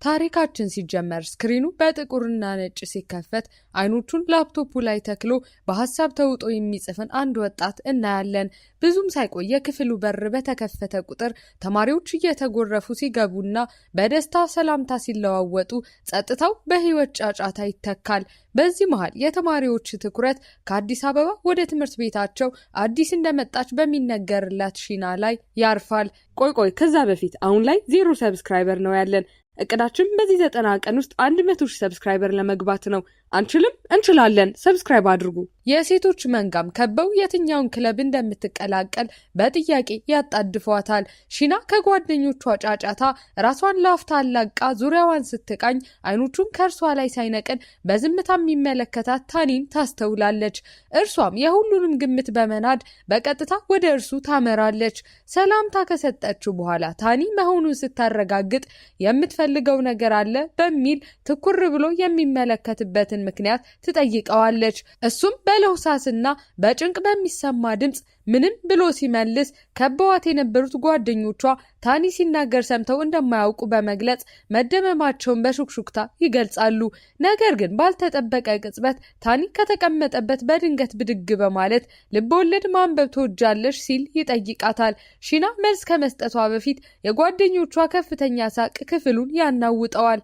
ታሪካችን ሲጀመር ስክሪኑ በጥቁርና ነጭ ሲከፈት አይኖቹን ላፕቶፑ ላይ ተክሎ በሐሳብ ተውጦ የሚጽፍን አንድ ወጣት እናያለን። ብዙም ሳይቆይ የክፍሉ በር በተከፈተ ቁጥር ተማሪዎች እየተጎረፉ ሲገቡና በደስታ ሰላምታ ሲለዋወጡ ጸጥታው በህይወት ጫጫታ ይተካል። በዚህ መሃል የተማሪዎች ትኩረት ከአዲስ አበባ ወደ ትምህርት ቤታቸው አዲስ እንደመጣች በሚነገርላት ሺና ላይ ያርፋል። ቆይ ከዛ በፊት አሁን ላይ 0 ሰብስክራይበር ነው ያለን። እቅዳችን በዚህ 90 ቀን ውስጥ 100,000 ሰብስክራይበር ለመግባት ነው። አንችልም? እንችላለን። ሰብስክራይብ አድርጉ። የሴቶች መንጋም ከበው የትኛውን ክለብ እንደምትቀላቀል በጥያቄ ያጣድፏታል። ሺና ከጓደኞቿ ጫጫታ ራሷን ላፍታ አላቃ ዙሪያዋን ስትቃኝ አይኖቹን ከእርሷ ላይ ሳይነቅል በዝምታ የሚመለከታት ታኒን ታስተውላለች። እርሷም የሁሉንም ግምት በመናድ በቀጥታ ወደ እርሱ ታመራለች። ሰላምታ ከሰጠችው በኋላ ታኒ መሆኑን ስታረጋግጥ የምትፈልገው ነገር አለ በሚል ትኩር ብሎ የሚመለከትበትን ምክንያት ትጠይቀዋለች። እሱም በለውሳስና በጭንቅ በሚሰማ ድምጽ ምንም ብሎ ሲመልስ ከበዋት የነበሩት ጓደኞቿ ታኒ ሲናገር ሰምተው እንደማያውቁ በመግለጽ መደመማቸውን በሹክሹክታ ይገልጻሉ። ነገር ግን ባልተጠበቀ ቅጽበት ታኒ ከተቀመጠበት በድንገት ብድግ በማለት ልቦለድ ማንበብ ትወጃለሽ ሲል ይጠይቃታል። ሺና መልስ ከመስጠቷ በፊት የጓደኞቿ ከፍተኛ ሳቅ ክፍሉን ያናውጠዋል።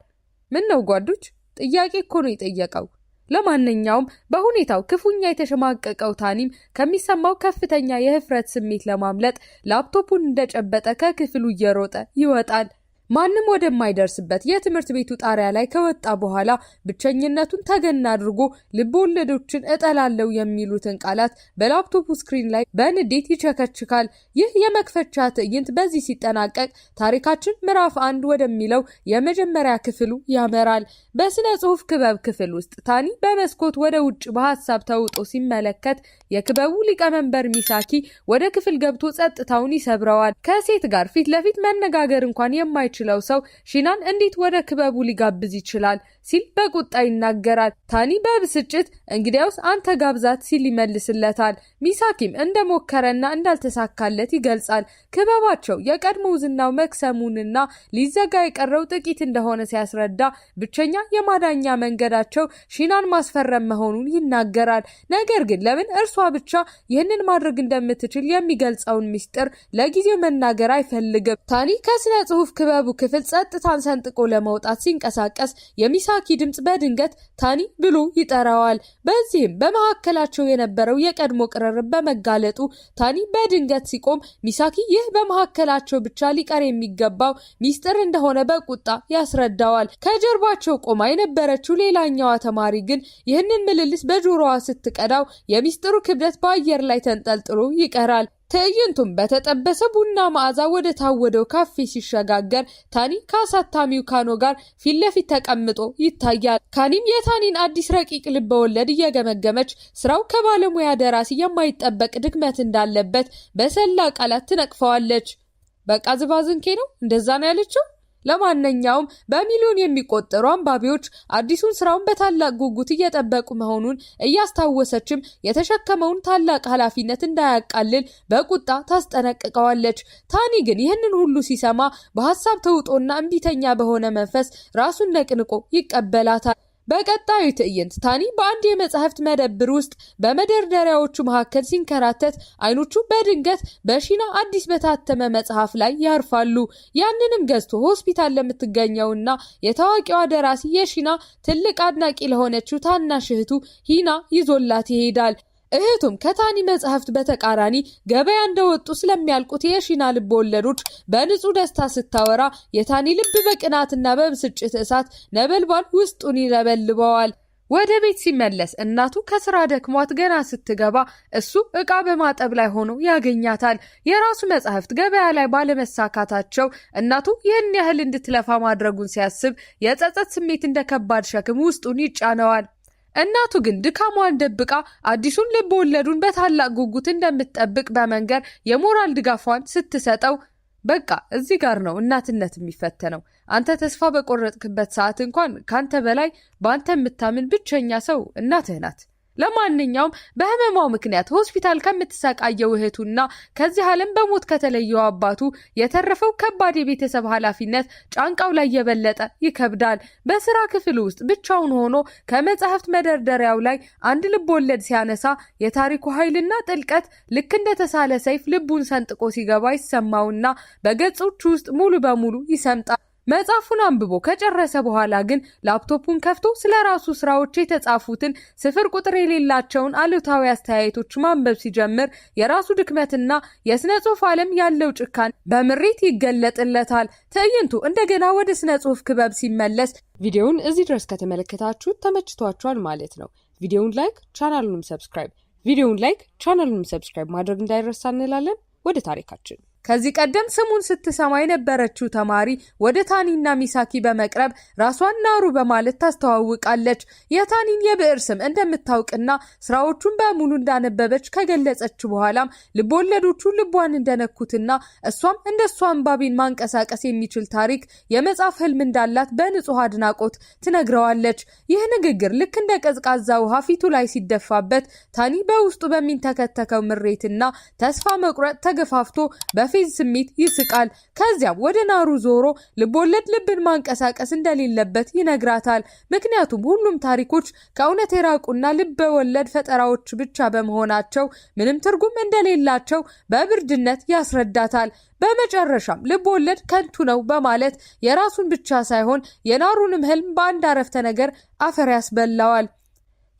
ምን ነው ጓዶች? ጥያቄ እኮ ነው የጠየቀው። ለማንኛውም በሁኔታው ክፉኛ የተሸማቀቀው ታኒም ከሚሰማው ከፍተኛ የህፍረት ስሜት ለማምለጥ ላፕቶፑን እንደጨበጠ ከክፍሉ እየሮጠ ይወጣል። ማንም ወደማይደርስበት የትምህርት ቤቱ ጣሪያ ላይ ከወጣ በኋላ ብቸኝነቱን ተገና አድርጎ ልቦለዶችን እጠላለው የሚሉትን ቃላት በላፕቶፑ ስክሪን ላይ በንዴት ይቸከችካል። ይህ የመክፈቻ ትዕይንት በዚህ ሲጠናቀቅ ታሪካችን ምዕራፍ 1 ወደሚለው የመጀመሪያ ክፍሉ ያመራል። በስነ ጽሑፍ ክበብ ክፍል ውስጥ ታኒ በመስኮት ወደ ውጭ በሐሳብ ተውጦ ሲመለከት የክበቡ ሊቀመንበር ሚሳኪ ወደ ክፍል ገብቶ ጸጥታውን ይሰብረዋል። ከሴት ጋር ፊት ለፊት መነጋገር እንኳን የማይችለው ሰው ሺናን እንዴት ወደ ክበቡ ሊጋብዝ ይችላል ሲል በቁጣ ይናገራል። ታኒ በብስጭት እንግዲያውስ አንተ ጋብዛት ሲል ይመልስለታል። ሚሳኪም እንደሞከረና እንዳልተሳካለት ይገልጻል። ክበባቸው የቀድሞ ዝናው መክሰሙንና ሊዘጋ የቀረው ጥቂት እንደሆነ ሲያስረዳ ብቸኛ የማዳኛ መንገዳቸው ሺናን ማስፈረም መሆኑን ይናገራል። ነገር ግን ለምን እርሷ ብቻ ይህንን ማድረግ እንደምትችል የሚገልጸውን ሚስጥር ለጊዜው መናገር አይፈልግም። ታኒ ከስነ ጽሑፍ ክበቡ ክፍል ጸጥታን ሰንጥቆ ለመውጣት ሲንቀሳቀስ የሚሳኪ ድምጽ በድንገት ታኒ ብሎ ይጠራዋል። በዚህም በመካከላቸው የነበረው የቀድሞ ቅርርብ በመጋለጡ ታኒ በድንገት ሲቆም ሚሳኪ ይህ በመካከላቸው ብቻ ሊቀር የሚገባው ሚስጥር እንደሆነ በቁጣ ያስረዳዋል። ከጀርባቸው ቆማ የነበረችው ሌላኛዋ ተማሪ ግን ይህንን ምልልስ በጆሮዋ ስትቀዳው የሚስጥሩ ክብደት በአየር ላይ ተንጠልጥሎ ይቀራል። ትዕይንቱም በተጠበሰ ቡና መዓዛ ወደ ታወደው ካፌ ሲሸጋገር ታኒ ከአሳታሚው ካኖ ጋር ፊት ለፊት ተቀምጦ ይታያል። ካኒም የታኒን አዲስ ረቂቅ ልበወለድ እየገመገመች ስራው ከባለሙያ ደራሲ የማይጠበቅ ድክመት እንዳለበት በሰላ ቃላት ትነቅፈዋለች። በቃ ዝባዝንኬ ነው እንደዛ ነው ያለችው። ለማንኛውም በሚሊዮን የሚቆጠሩ አንባቢዎች አዲሱን ስራውን በታላቅ ጉጉት እየጠበቁ መሆኑን እያስታወሰችም የተሸከመውን ታላቅ ኃላፊነት እንዳያቃልል በቁጣ ታስጠነቅቀዋለች። ታኒ ግን ይህንን ሁሉ ሲሰማ በሐሳብ ተውጦና እምቢተኛ በሆነ መንፈስ ራሱን ነቅንቆ ይቀበላታል። በቀጣዩ ትዕይንት ታኒ በአንድ የመጽሐፍት መደብር ውስጥ በመደርደሪያዎቹ መካከል ሲንከራተት አይኖቹ በድንገት በሺና አዲስ በታተመ መጽሐፍ ላይ ያርፋሉ። ያንንም ገዝቶ ሆስፒታል ለምትገኘውና የታዋቂዋ ደራሲ የሺና ትልቅ አድናቂ ለሆነችው ታናሽ እህቱ ሂና ይዞላት ይሄዳል። እህቱም ከታኒ መጽሐፍት በተቃራኒ ገበያ እንደወጡ ስለሚያልቁት የሺና ልብ ወለዶች በንጹህ ደስታ ስታወራ የታኒ ልብ በቅናትና በብስጭት እሳት ነበልባል ውስጡን ይለበልበዋል። ወደ ቤት ሲመለስ እናቱ ከስራ ደክሟት ገና ስትገባ እሱ ዕቃ በማጠብ ላይ ሆኖ ያገኛታል። የራሱ መጽሐፍት ገበያ ላይ ባለመሳካታቸው እናቱ ይህን ያህል እንድትለፋ ማድረጉን ሲያስብ የጸጸት ስሜት እንደ ከባድ ሸክም ውስጡን ይጫነዋል። እናቱ ግን ድካሟን ደብቃ አዲሱን ልብ ወለዱን በታላቅ ጉጉት እንደምትጠብቅ በመንገር የሞራል ድጋፏን ስትሰጠው በቃ እዚህ ጋር ነው እናትነት የሚፈተነው። አንተ ተስፋ በቆረጥክበት ሰዓት እንኳን ካንተ በላይ በአንተ የምታምን ብቸኛ ሰው እናትህ ናት። ለማንኛውም በህመሟ ምክንያት ሆስፒታል ከምትሰቃየው እህቱና ከዚህ ዓለም በሞት ከተለየው አባቱ የተረፈው ከባድ የቤተሰብ ኃላፊነት ጫንቃው ላይ የበለጠ ይከብዳል። በስራ ክፍል ውስጥ ብቻውን ሆኖ ከመጽሐፍት መደርደሪያው ላይ አንድ ልብ ወለድ ሲያነሳ የታሪኩ ኃይልና ጥልቀት ልክ እንደተሳለ ሰይፍ ልቡን ሰንጥቆ ሲገባ ይሰማውና በገጾቹ ውስጥ ሙሉ በሙሉ ይሰምጣል። መጽሐፉን አንብቦ ከጨረሰ በኋላ ግን ላፕቶፑን ከፍቶ ስለራሱ ስራዎች የተጻፉትን ስፍር ቁጥር የሌላቸውን አሉታዊ አስተያየቶች ማንበብ ሲጀምር የራሱ ድክመትና የስነ ጽሑፍ ዓለም ያለው ጭካኔ በምሬት ይገለጥለታል። ትዕይንቱ እንደገና ወደ ስነ ጽሑፍ ክበብ ሲመለስ ቪዲዮውን እዚህ ድረስ ከተመለከታችሁ ተመችቷችኋል ማለት ነው። ቪዲዮውን ላይክ ቻናሉንም ሰብስክራይብ ማድረግ እንዳይረሳ እንላለን። ወደ ታሪካችን ከዚህ ቀደም ስሙን ስትሰማ የነበረችው ተማሪ ወደ ታኒና ሚሳኪ በመቅረብ ራሷን ናሩ በማለት ታስተዋውቃለች። የታኒን የብዕር ስም እንደምታውቅና ስራዎቹን በሙሉ እንዳነበበች ከገለጸች በኋላም ልቦለዶቹ ልቧን እንደነኩትና እሷም እንደሷ አንባቢን ማንቀሳቀስ የሚችል ታሪክ የመጻፍ ህልም እንዳላት በንጹህ አድናቆት ትነግረዋለች። ይህ ንግግር ልክ እንደ ቀዝቃዛ ውሃ ፊቱ ላይ ሲደፋበት ታኒ በውስጡ በሚንተከተከው ምሬትና ተስፋ መቁረጥ ተገፋፍቶ ፌዝ ስሜት ይስቃል። ከዚያም ወደ ናሩ ዞሮ ልቦለድ ልብን ማንቀሳቀስ እንደሌለበት ይነግራታል። ምክንያቱም ሁሉም ታሪኮች ከእውነት የራቁና ልብ ወለድ ፈጠራዎች ብቻ በመሆናቸው ምንም ትርጉም እንደሌላቸው በብርድነት ያስረዳታል። በመጨረሻም ልቦለድ ከንቱ ነው በማለት የራሱን ብቻ ሳይሆን የናሩንም ህልም በአንድ አረፍተ ነገር አፈር ያስበላዋል።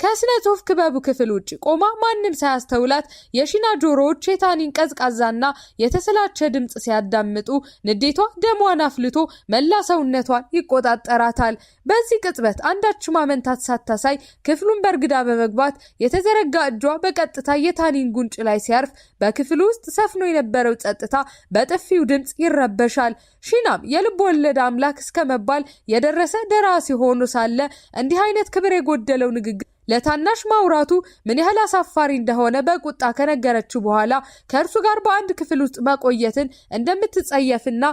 ከስነ ጽሑፍ ክበቡ ክፍል ውጭ ቆማ ማንም ሳያስተውላት የሺና ጆሮዎች የታኒን ቀዝቃዛና የተሰላቸ ድምጽ ሲያዳምጡ ንዴቷ ደሟን አፍልቶ መላ ሰውነቷን ይቆጣጠራታል። በዚህ ቅጽበት አንዳች ማመንታት ሳታሳይ ክፍሉን በርግዳ በመግባት የተዘረጋ እጇ በቀጥታ የታኒን ጉንጭ ላይ ሲያርፍ በክፍሉ ውስጥ ሰፍኖ የነበረው ጸጥታ በጥፊው ድምጽ ይረበሻል። ሺናም የልብ ወለድ አምላክ እስከመባል የደረሰ ደራሲ ሆኖ ሳለ እንዲህ አይነት ክብር የጎደለው ንግግር ለታናሽ ማውራቱ ምን ያህል አሳፋሪ እንደሆነ በቁጣ ከነገረችው በኋላ ከእርሱ ጋር በአንድ ክፍል ውስጥ መቆየትን እንደምትጸየፍና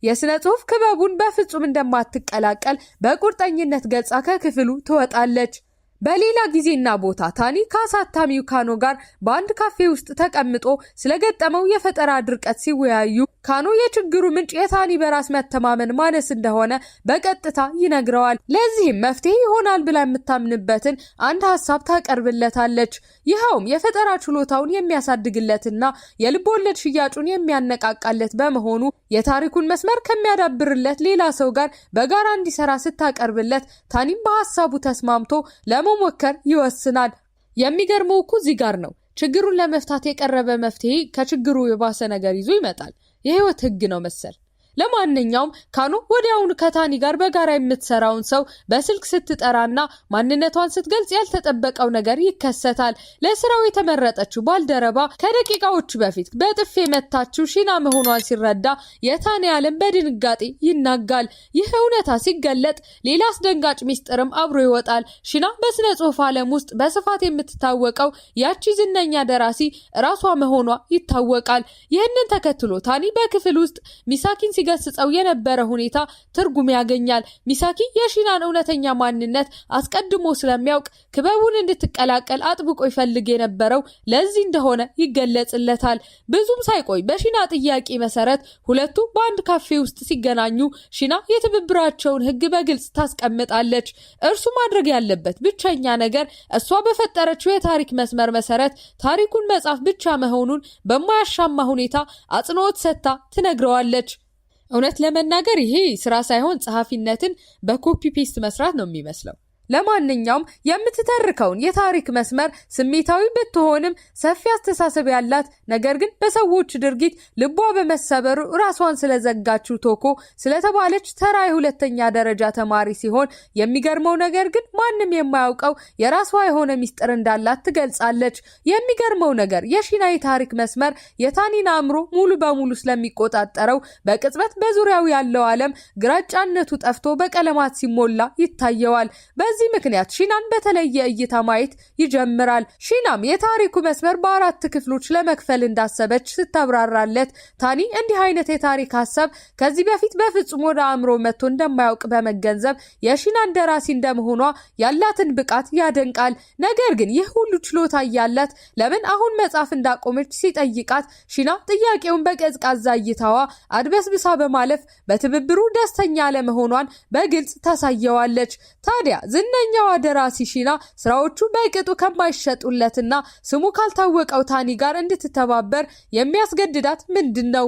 የስነ ጽሑፍ ክበቡን በፍጹም እንደማትቀላቀል በቁርጠኝነት ገልጻ ከክፍሉ ትወጣለች። በሌላ ጊዜና ቦታ ታኒ ከአሳታሚው ካኖ ጋር በአንድ ካፌ ውስጥ ተቀምጦ ስለገጠመው የፈጠራ ድርቀት ሲወያዩ ካኖ የችግሩ ምንጭ የታኒ በራስ መተማመን ማነስ እንደሆነ በቀጥታ ይነግረዋል። ለዚህም መፍትሄ ይሆናል ብላ የምታምንበትን አንድ ሀሳብ ታቀርብለታለች። ይኸውም የፈጠራ ችሎታውን የሚያሳድግለትና የልብ ወለድ ሽያጩን የሚያነቃቃለት በመሆኑ የታሪኩን መስመር ከሚያዳብርለት ሌላ ሰው ጋር በጋራ እንዲሰራ ስታቀርብለት ታኒም በሀሳቡ ተስማምቶ ለመሞከር ይወስናል። የሚገርመው እኮ እዚህ ጋር ነው። ችግሩን ለመፍታት የቀረበ መፍትሄ ከችግሩ የባሰ ነገር ይዞ ይመጣል። የህይወት ህግ ነው መሰል። ለማንኛውም ካኖ ወዲያውኑ ከታኒ ጋር በጋራ የምትሰራውን ሰው በስልክ ስትጠራና ማንነቷን ስትገልጽ ያልተጠበቀው ነገር ይከሰታል። ለስራው የተመረጠችው ባልደረባ ከደቂቃዎች በፊት በጥፌ የመታችው ሺና መሆኗን ሲረዳ የታኒ ዓለም በድንጋጤ ይናጋል። ይህ እውነታ ሲገለጥ ሌላ አስደንጋጭ ሚስጥርም አብሮ ይወጣል። ሺና በስነ ጽሑፍ ዓለም ውስጥ በስፋት የምትታወቀው ያቺ ዝነኛ ደራሲ ራሷ መሆኗ ይታወቃል። ይህንን ተከትሎ ታኒ በክፍል ውስጥ ሚሳኪን ገስጸው የነበረ ሁኔታ ትርጉም ያገኛል። ሚሳኪ የሺናን እውነተኛ ማንነት አስቀድሞ ስለሚያውቅ ክበቡን እንድትቀላቀል አጥብቆ ይፈልግ የነበረው ለዚህ እንደሆነ ይገለጽለታል። ብዙም ሳይቆይ በሺና ጥያቄ መሰረት ሁለቱ በአንድ ካፌ ውስጥ ሲገናኙ ሺና የትብብራቸውን ህግ በግልጽ ታስቀምጣለች። እርሱ ማድረግ ያለበት ብቸኛ ነገር እሷ በፈጠረችው የታሪክ መስመር መሰረት ታሪኩን መጻፍ ብቻ መሆኑን በማያሻማ ሁኔታ አጽንኦት ሰጥታ ትነግረዋለች። እውነት ለመናገር ይሄ ስራ ሳይሆን ጸሐፊነትን በኮፒ ፔስት መስራት ነው የሚመስለው። ለማንኛውም የምትተርከውን የታሪክ መስመር ስሜታዊ ብትሆንም ሰፊ አስተሳሰብ ያላት ነገር ግን በሰዎች ድርጊት ልቧ በመሰበሩ ራሷን ስለዘጋችው ቶኮ ስለተባለች ተራ የሁለተኛ ደረጃ ተማሪ ሲሆን የሚገርመው ነገር ግን ማንም የማያውቀው የራሷ የሆነ ሚስጥር እንዳላት ትገልጻለች። የሚገርመው ነገር የሺና የታሪክ መስመር የታኒን አእምሮ ሙሉ በሙሉ ስለሚቆጣጠረው በቅጽበት በዙሪያው ያለው ዓለም ግራጫነቱ ጠፍቶ በቀለማት ሲሞላ ይታየዋል። በዚህ ምክንያት ሺናን በተለየ እይታ ማየት ይጀምራል። ሺናም የታሪኩ መስመር በአራት ክፍሎች ለመክፈል እንዳሰበች ስታብራራለት ታኒ እንዲህ አይነት የታሪክ ሐሳብ ከዚህ በፊት በፍጹም ወደ አእምሮ መጥቶ እንደማያውቅ በመገንዘብ የሺናን ደራሲ እንደመሆኗ ያላትን ብቃት ያደንቃል። ነገር ግን ይህ ሁሉ ችሎታ ያላት ለምን አሁን መጻፍ እንዳቆመች ሲጠይቃት ሺና ጥያቄውን በቀዝቃዛ እይታዋ አድበስብሳ በማለፍ በትብብሩ ደስተኛ ለመሆኗን በግልጽ ታሳየዋለች። ታዲያ ዝነኛዋ ደራሲ ሺና ስራዎቹ በቅጡ ከማይሸጡለትና ስሙ ካልታወቀው ታኒ ጋር እንድትተባበር የሚያስገድዳት ምንድነው?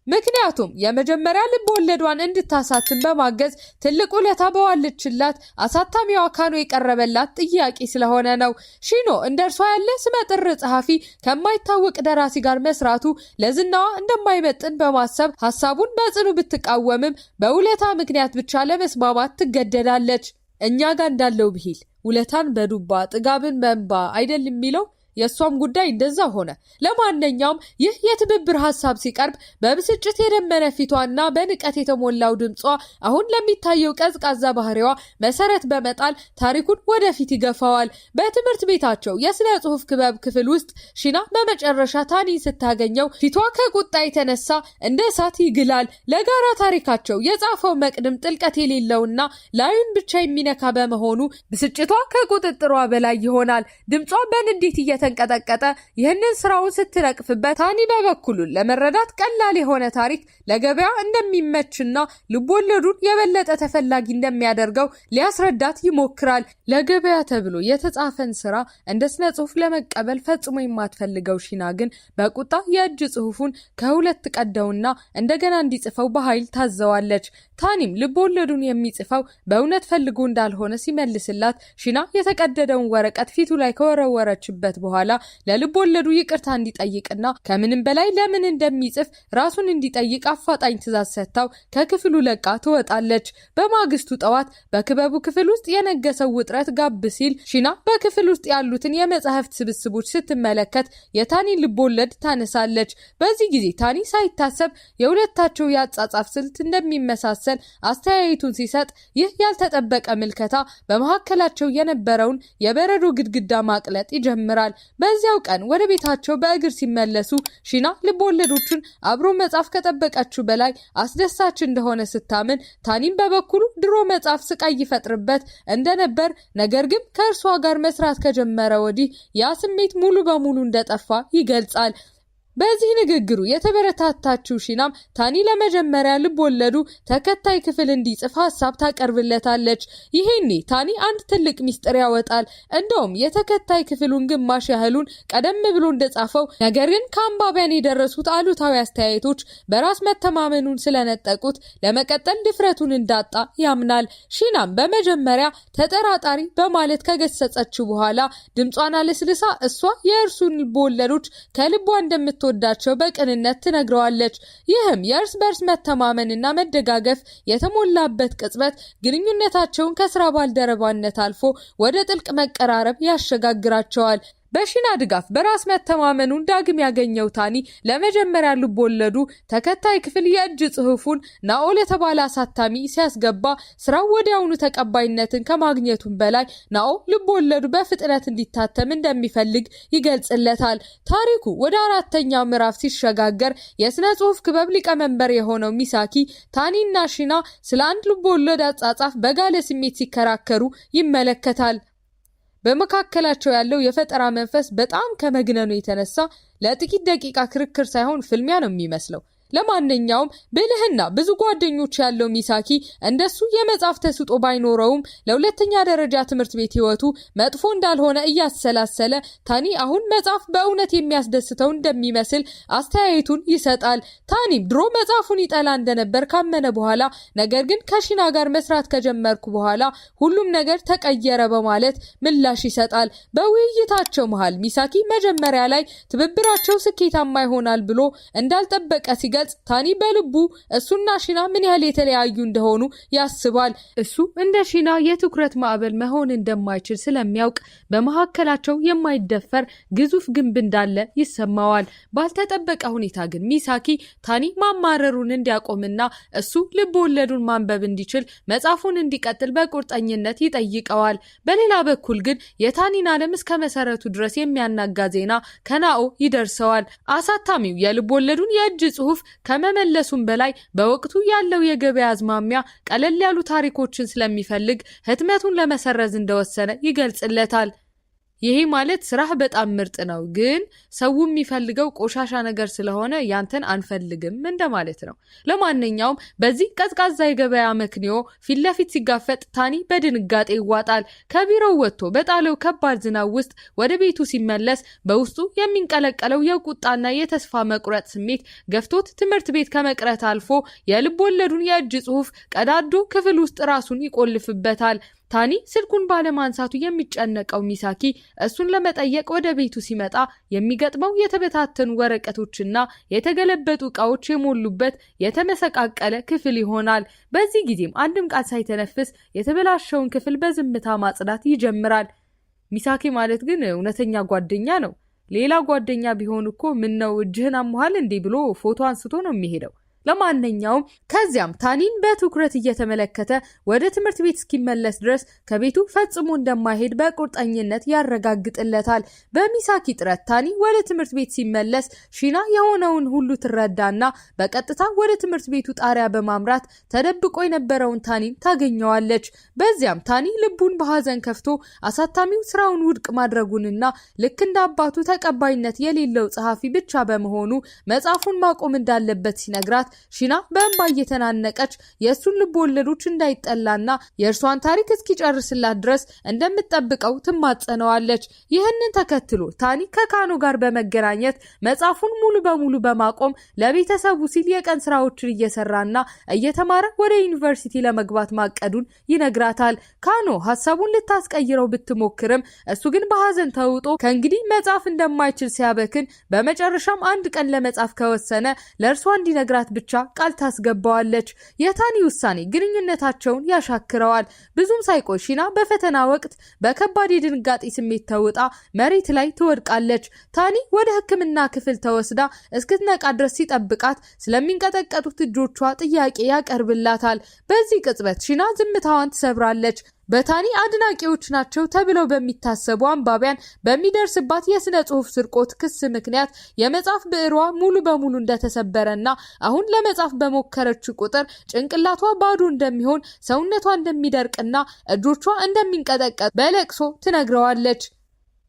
ምክንያቱም የመጀመሪያ ልብ ወለዷን እንድታሳትም በማገዝ ትልቅ ውለታ በዋለችላት አሳታሚዋ ካኖ የቀረበላት ጥያቄ ስለሆነ ነው። ሺኖ እንደርሷ ያለ ስመጥር ጸሐፊ ከማይታወቅ ደራሲ ጋር መስራቱ ለዝናዋ እንደማይመጥን በማሰብ ሐሳቡን በጽኑ ብትቃወምም በውለታ ምክንያት ብቻ ለመስማማት ትገደዳለች። እኛ ጋር እንዳለው ብሂል ውለታን በዱባ ጥጋብን በእንባ አይደል የሚለው የሷም ጉዳይ እንደዛ ሆነ። ለማንኛውም ይህ የትብብር ሐሳብ ሲቀርብ በብስጭት የደመነ ፊቷና በንቀት የተሞላው ድምጿ አሁን ለሚታየው ቀዝቃዛ ባህሪዋ መሰረት በመጣል ታሪኩን ወደፊት ይገፋዋል። በትምህርት ቤታቸው የስነ ጽሑፍ ክበብ ክፍል ውስጥ ሺና በመጨረሻ ታኒን ስታገኘው ፊቷ ከቁጣ የተነሳ እንደ እሳት ይግላል። ለጋራ ታሪካቸው የጻፈው መቅድም ጥልቀት የሌለውና ላዩን ብቻ የሚነካ በመሆኑ ብስጭቷ ከቁጥጥሯ በላይ ይሆናል። ድምጿ በንዴት ተንቀጠቀጠ። ይህንን ስራውን ስትነቅፍበት ታኒ በበኩሉ ለመረዳት ቀላል የሆነ ታሪክ ለገበያ እንደሚመችና ልቦለዱን የበለጠ ተፈላጊ እንደሚያደርገው ሊያስረዳት ይሞክራል። ለገበያ ተብሎ የተጻፈን ስራ እንደ ስነ ጽሑፍ ለመቀበል ፈጽሞ የማትፈልገው ሺና ግን በቁጣ የእጅ ጽሑፉን ከሁለት ቀደውና እንደገና እንዲጽፈው በኃይል ታዘዋለች። ታኒም ልቦለዱን የሚጽፈው በእውነት ፈልጎ እንዳልሆነ ሲመልስላት ሺና የተቀደደውን ወረቀት ፊቱ ላይ ከወረወረችበት በኋላ ለልብ ወለዱ ይቅርታ እንዲጠይቅና ከምንም በላይ ለምን እንደሚጽፍ ራሱን እንዲጠይቅ አፋጣኝ ትዕዛዝ ሰጥታው ከክፍሉ ለቃ ትወጣለች። በማግስቱ ጠዋት በክበቡ ክፍል ውስጥ የነገሰው ውጥረት ጋብ ሲል ሺና በክፍል ውስጥ ያሉትን የመጻሕፍት ስብስቦች ስትመለከት የታኒ ልብ ወለድ ታነሳለች። በዚህ ጊዜ ታኒ ሳይታሰብ የሁለታቸው የአጻጻፍ ስልት እንደሚመሳሰል አስተያየቱን ሲሰጥ ይህ ያልተጠበቀ ምልከታ በመካከላቸው የነበረውን የበረዶ ግድግዳ ማቅለጥ ይጀምራል። በዚያው ቀን ወደ ቤታቸው በእግር ሲመለሱ ሺና ልብ ወለዶቹን አብሮ መጻፍ ከጠበቀችው በላይ አስደሳች እንደሆነ ስታምን ታኒም በበኩሉ ድሮ መጻፍ ስቃይ ይፈጥርበት እንደነበር ነገር ግን ከእርሷ ጋር መስራት ከጀመረ ወዲህ ያ ስሜት ሙሉ በሙሉ እንደጠፋ ይገልጻል። በዚህ ንግግሩ የተበረታታችው ሺናም ታኒ ለመጀመሪያ ልብ ወለዱ ተከታይ ክፍል እንዲጽፍ ሐሳብ ታቀርብለታለች። ይሄኔ ታኒ አንድ ትልቅ ሚስጥር ያወጣል። እንደውም የተከታይ ክፍሉን ግማሽ ያህሉን ቀደም ብሎ እንደጻፈው ነገር ግን ከአንባቢያን የደረሱት አሉታዊ አስተያየቶች በራስ መተማመኑን ስለነጠቁት ለመቀጠል ድፍረቱን እንዳጣ ያምናል። ሺናም በመጀመሪያ ተጠራጣሪ በማለት ከገሰጸችው በኋላ ድምጿን አለስልሳ እሷ የእርሱን ልብ ወለዶች ከልቧ እንደምትወዳቸው በቅንነት ትነግረዋለች። ይህም የእርስ በርስ መተማመንና መደጋገፍ የተሞላበት ቅጽበት ግንኙነታቸውን ከስራ ባልደረባነት አልፎ ወደ ጥልቅ መቀራረብ ያሸጋግራቸዋል። በሺና ድጋፍ በራስ መተማመኑን ዳግም ያገኘው ታኒ ለመጀመሪያ ልብ ወለዱ ተከታይ ክፍል የእጅ ጽሑፉን ናኦል የተባለ አሳታሚ ሲያስገባ ስራው ወዲያውኑ ተቀባይነትን ከማግኘቱም በላይ ናኦል ልብ ወለዱ በፍጥነት እንዲታተም እንደሚፈልግ ይገልጽለታል። ታሪኩ ወደ አራተኛው ምዕራፍ ሲሸጋገር የስነ ጽሑፍ ክበብ ሊቀመንበር የሆነው ሚሳኪ ታኒና ሺና ስለ አንድ ልብ ወለድ አጻጻፍ በጋለ ስሜት ሲከራከሩ ይመለከታል። በመካከላቸው ያለው የፈጠራ መንፈስ በጣም ከመግነኑ የተነሳ ለጥቂት ደቂቃ ክርክር ሳይሆን ፍልሚያ ነው የሚመስለው። ለማንኛውም ብልህና ብዙ ጓደኞች ያለው ሚሳኪ እንደሱ የመጻፍ ተስጦ ባይኖረውም ለሁለተኛ ደረጃ ትምህርት ቤት ህይወቱ መጥፎ እንዳልሆነ እያሰላሰለ ታኒ አሁን መጻፍ በእውነት የሚያስደስተው እንደሚመስል አስተያየቱን ይሰጣል። ታኒም ድሮ መጻፉን ይጠላ እንደነበር ካመነ በኋላ ነገር ግን ከሺና ጋር መስራት ከጀመርኩ በኋላ ሁሉም ነገር ተቀየረ በማለት ምላሽ ይሰጣል። በውይይታቸው መሃል ሚሳኪ መጀመሪያ ላይ ትብብራቸው ስኬታማ ይሆናል ብሎ እንዳልጠበቀ ሲገልጽ ታኒ በልቡ እሱና ሺና ምን ያህል የተለያዩ እንደሆኑ ያስባል። እሱ እንደ ሺና የትኩረት ማዕበል መሆን እንደማይችል ስለሚያውቅ በመካከላቸው የማይደፈር ግዙፍ ግንብ እንዳለ ይሰማዋል። ባልተጠበቀ ሁኔታ ግን ሚሳኪ ታኒ ማማረሩን እንዲያቆምና እሱ ልብ ወለዱን ማንበብ እንዲችል መጽሐፉን እንዲቀጥል በቁርጠኝነት ይጠይቀዋል። በሌላ በኩል ግን የታኒን ዓለም እስከ መሰረቱ ድረስ የሚያናጋ ዜና ከናኦ ይደርሰዋል። አሳታሚው የልብ ወለዱን የእጅ ጽሑፍ ከመመለሱም በላይ በወቅቱ ያለው የገበያ አዝማሚያ ቀለል ያሉ ታሪኮችን ስለሚፈልግ ህትመቱን ለመሰረዝ እንደወሰነ ይገልጽለታል። ይሄ ማለት ስራህ በጣም ምርጥ ነው፣ ግን ሰው የሚፈልገው ቆሻሻ ነገር ስለሆነ ያንተን አንፈልግም እንደማለት ነው። ለማንኛውም በዚህ ቀዝቃዛ የገበያ መክንዮ ፊት ለፊት ሲጋፈጥ ታኒ በድንጋጤ ይዋጣል። ከቢሮው ወጥቶ በጣለው ከባድ ዝናብ ውስጥ ወደ ቤቱ ሲመለስ በውስጡ የሚንቀለቀለው የቁጣና የተስፋ መቁረጥ ስሜት ገፍቶት ትምህርት ቤት ከመቅረት አልፎ የልብ ወለዱን የእጅ ጽሑፍ ቀዳዶ ክፍል ውስጥ ራሱን ይቆልፍበታል። ታኒ ስልኩን ባለማንሳቱ የሚጨነቀው ሚሳኪ እሱን ለመጠየቅ ወደ ቤቱ ሲመጣ የሚገጥመው የተበታተኑ ወረቀቶችና የተገለበጡ ዕቃዎች የሞሉበት የተመሰቃቀለ ክፍል ይሆናል። በዚህ ጊዜም አንድም ቃል ሳይተነፍስ የተበላሸውን ክፍል በዝምታ ማጽዳት ይጀምራል። ሚሳኪ ማለት ግን እውነተኛ ጓደኛ ነው። ሌላ ጓደኛ ቢሆን እኮ ምነው እጅህን አሞሃል እንዴ ብሎ ፎቶ አንስቶ ነው የሚሄደው። ለማንኛውም ከዚያም ታኒን በትኩረት እየተመለከተ ወደ ትምህርት ቤት እስኪመለስ ድረስ ከቤቱ ፈጽሞ እንደማይሄድ በቁርጠኝነት ያረጋግጥለታል። በሚሳኪ ጥረት ታኒ ወደ ትምህርት ቤት ሲመለስ ሺና የሆነውን ሁሉ ትረዳና በቀጥታ ወደ ትምህርት ቤቱ ጣሪያ በማምራት ተደብቆ የነበረውን ታኒን ታገኘዋለች። በዚያም ታኒ ልቡን በሐዘን ከፍቶ አሳታሚው ስራውን ውድቅ ማድረጉንና ልክ እንደ አባቱ ተቀባይነት የሌለው ጸሐፊ ብቻ በመሆኑ መጽሐፉን ማቆም እንዳለበት ሲነግራት ሺና በእንባ እየተናነቀች የእሱን ልብ ወለዶች እንዳይጠላና የእርሷን ታሪክ እስኪጨርስላት ድረስ እንደምትጠብቀው ትማጸነዋለች። ይህንን ተከትሎ ታኒ ከካኖ ጋር በመገናኘት መጽሐፉን ሙሉ በሙሉ በማቆም ለቤተሰቡ ሲል የቀን ስራዎችን እየሰራና እየተማረ ወደ ዩኒቨርሲቲ ለመግባት ማቀዱን ይነግራታል። ካኖ ሀሳቡን ልታስቀይረው ብትሞክርም እሱ ግን በሐዘን ተውጦ ከእንግዲህ መጽሐፍ እንደማይችል ሲያበክን በመጨረሻም አንድ ቀን ለመጻፍ ከወሰነ ለእርሷ እንዲነግራት ብቻ ቃል ታስገባዋለች። የታኒ ውሳኔ ግንኙነታቸውን ያሻክረዋል። ብዙም ሳይቆይ ሺና በፈተና ወቅት በከባድ የድንጋጤ ስሜት ተውጣ መሬት ላይ ትወድቃለች። ታኒ ወደ ሕክምና ክፍል ተወስዳ እስክትነቃ ድረስ ሲጠብቃት ስለሚንቀጠቀጡት እጆቿ ጥያቄ ያቀርብላታል። በዚህ ቅጽበት ሺና ዝምታዋን ትሰብራለች። በታኒ አድናቂዎች ናቸው ተብለው በሚታሰቡ አንባቢያን በሚደርስባት የስነ ጽሑፍ ስርቆት ክስ ምክንያት የመጽሐፍ ብዕሯ ሙሉ በሙሉ እንደተሰበረና አሁን ለመጻፍ በሞከረች ቁጥር ጭንቅላቷ ባዶ እንደሚሆን፣ ሰውነቷ እንደሚደርቅና እጆቿ እንደሚንቀጠቀጥ በለቅሶ ትነግረዋለች።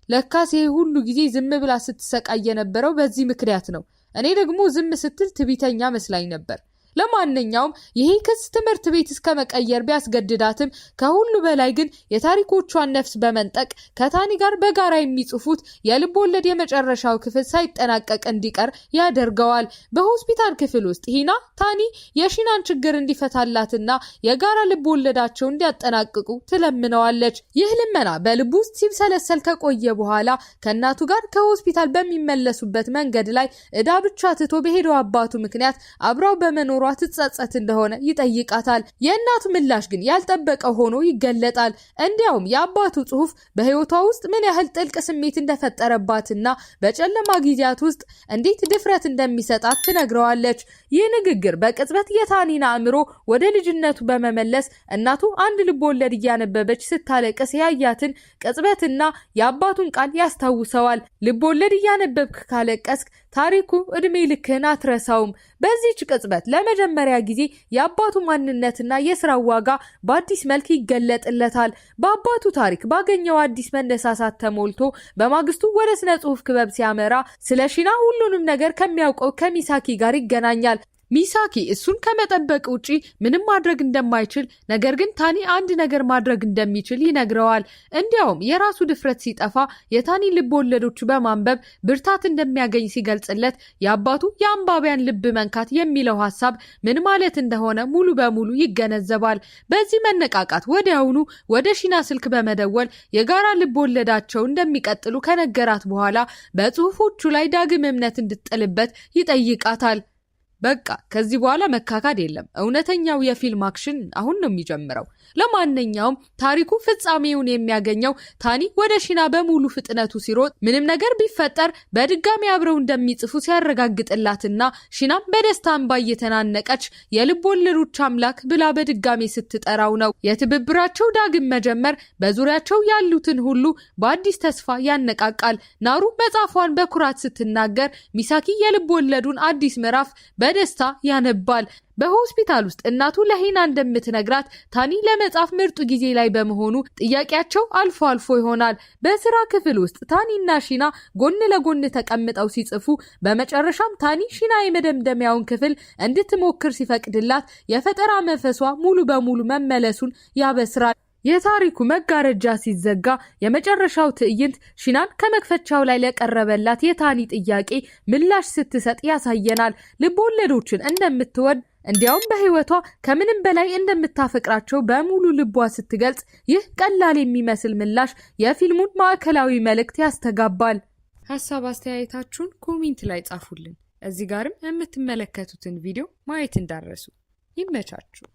ለካስ ይሄ ሁሉ ጊዜ ዝም ብላ ስትሰቃይ የነበረው በዚህ ምክንያት ነው። እኔ ደግሞ ዝም ስትል ትዕቢተኛ መስላኝ ነበር። ለማንኛውም ይሄ ክስ ትምህርት ቤት እስከ መቀየር ቢያስገድዳትም ከሁሉ በላይ ግን የታሪኮቿን ነፍስ በመንጠቅ ከታኒ ጋር በጋራ የሚጽፉት የልብ ወለድ የመጨረሻው ክፍል ሳይጠናቀቅ እንዲቀር ያደርገዋል። በሆስፒታል ክፍል ውስጥ ሂና ታኒ የሺናን ችግር እንዲፈታላትና የጋራ ልብ ወለዳቸው እንዲያጠናቅቁ ትለምነዋለች። ይህ ልመና በልብ ውስጥ ሲብሰለሰል ከቆየ በኋላ ከእናቱ ጋር ከሆስፒታል በሚመለሱበት መንገድ ላይ ዕዳ ብቻ ትቶ በሄደው አባቱ ምክንያት አብራው በመኖሯ ትጸጸት እንደሆነ ይጠይቃታል። የእናቱ ምላሽ ግን ያልጠበቀው ሆኖ ይገለጣል። እንዲያውም የአባቱ ጽሑፍ በህይወቷ ውስጥ ምን ያህል ጥልቅ ስሜት እንደፈጠረባትና በጨለማ ጊዜያት ውስጥ እንዴት ድፍረት እንደሚሰጣት ትነግረዋለች። ይህ ንግግር በቅጽበት የታኒን አእምሮ ወደ ልጅነቱ በመመለስ እናቱ አንድ ልብ ወለድ እያነበበች ስታለቅስ ያያትን ቅጽበትና የአባቱን ቃል ያስታውሰዋል። ልብ ወለድ እያነበብክ ካለቀስክ ታሪኩ እድሜ ልክህን አትረሳውም። በዚህች ቅጽበት ለመጀመሪያ ጊዜ የአባቱ ማንነትና የስራ ዋጋ በአዲስ መልክ ይገለጥለታል። በአባቱ ታሪክ ባገኘው አዲስ መነሳሳት ተሞልቶ በማግስቱ ወደ ስነ ጽሑፍ ክበብ ሲያመራ ስለ ሺና ሁሉንም ነገር ከሚያውቀው ከሚሳኪ ጋር ይገናኛል። ሚሳኪ እሱን ከመጠበቅ ውጪ ምንም ማድረግ እንደማይችል፣ ነገር ግን ታኒ አንድ ነገር ማድረግ እንደሚችል ይነግረዋል። እንዲያውም የራሱ ድፍረት ሲጠፋ የታኒ ልብ ወለዶች በማንበብ ብርታት እንደሚያገኝ ሲገልጽለት የአባቱ የአንባቢያን ልብ መንካት የሚለው ሐሳብ ምን ማለት እንደሆነ ሙሉ በሙሉ ይገነዘባል። በዚህ መነቃቃት ወዲያውኑ ወደ ሺና ስልክ በመደወል የጋራ ልብ ወለዳቸው እንደሚቀጥሉ ከነገራት በኋላ በጽሑፎቹ ላይ ዳግም እምነት እንድትጥልበት ይጠይቃታል። በቃ ከዚህ በኋላ መካካድ የለም። እውነተኛው የፊልም አክሽን አሁን ነው የሚጀምረው። ለማንኛውም ታሪኩ ፍጻሜውን የሚያገኘው ታኒ ወደ ሺና በሙሉ ፍጥነቱ ሲሮጥ ምንም ነገር ቢፈጠር በድጋሚ አብረው እንደሚጽፉ ሲያረጋግጥላትና ሺናም በደስታ እንባ እየተናነቀች የልብ ወለዶች አምላክ ብላ በድጋሚ ስትጠራው ነው። የትብብራቸው ዳግም መጀመር በዙሪያቸው ያሉትን ሁሉ በአዲስ ተስፋ ያነቃቃል። ናሩ መጽሐፏን በኩራት ስትናገር ሚሳኪ የልብ ወለዱን አዲስ ምዕራፍ በደስታ ያነባል። በሆስፒታል ውስጥ እናቱ ለሂና እንደምትነግራት ታኒ ለመጻፍ ምርጡ ጊዜ ላይ በመሆኑ ጥያቄያቸው አልፎ አልፎ ይሆናል። በስራ ክፍል ውስጥ ታኒና ሺና ጎን ለጎን ተቀምጠው ሲጽፉ በመጨረሻም ታኒ ሺና የመደምደሚያውን ክፍል እንድትሞክር ሲፈቅድላት የፈጠራ መንፈሷ ሙሉ በሙሉ መመለሱን ያበስራል። የታሪኩ መጋረጃ ሲዘጋ የመጨረሻው ትዕይንት ሺናን ከመክፈቻው ላይ ለቀረበላት የታኒ ጥያቄ ምላሽ ስትሰጥ ያሳየናል። ልቦለዶችን እንደምትወድ እንዲያውም በህይወቷ ከምንም በላይ እንደምታፈቅራቸው በሙሉ ልቧ ስትገልጽ ይህ ቀላል የሚመስል ምላሽ የፊልሙን ማዕከላዊ መልእክት ያስተጋባል። ሐሳብ አስተያየታችሁን ኮሜንት ላይ ጻፉልን። እዚህ ጋርም የምትመለከቱትን ቪዲዮ ማየት እንዳትረሱ። ይመቻችሁ።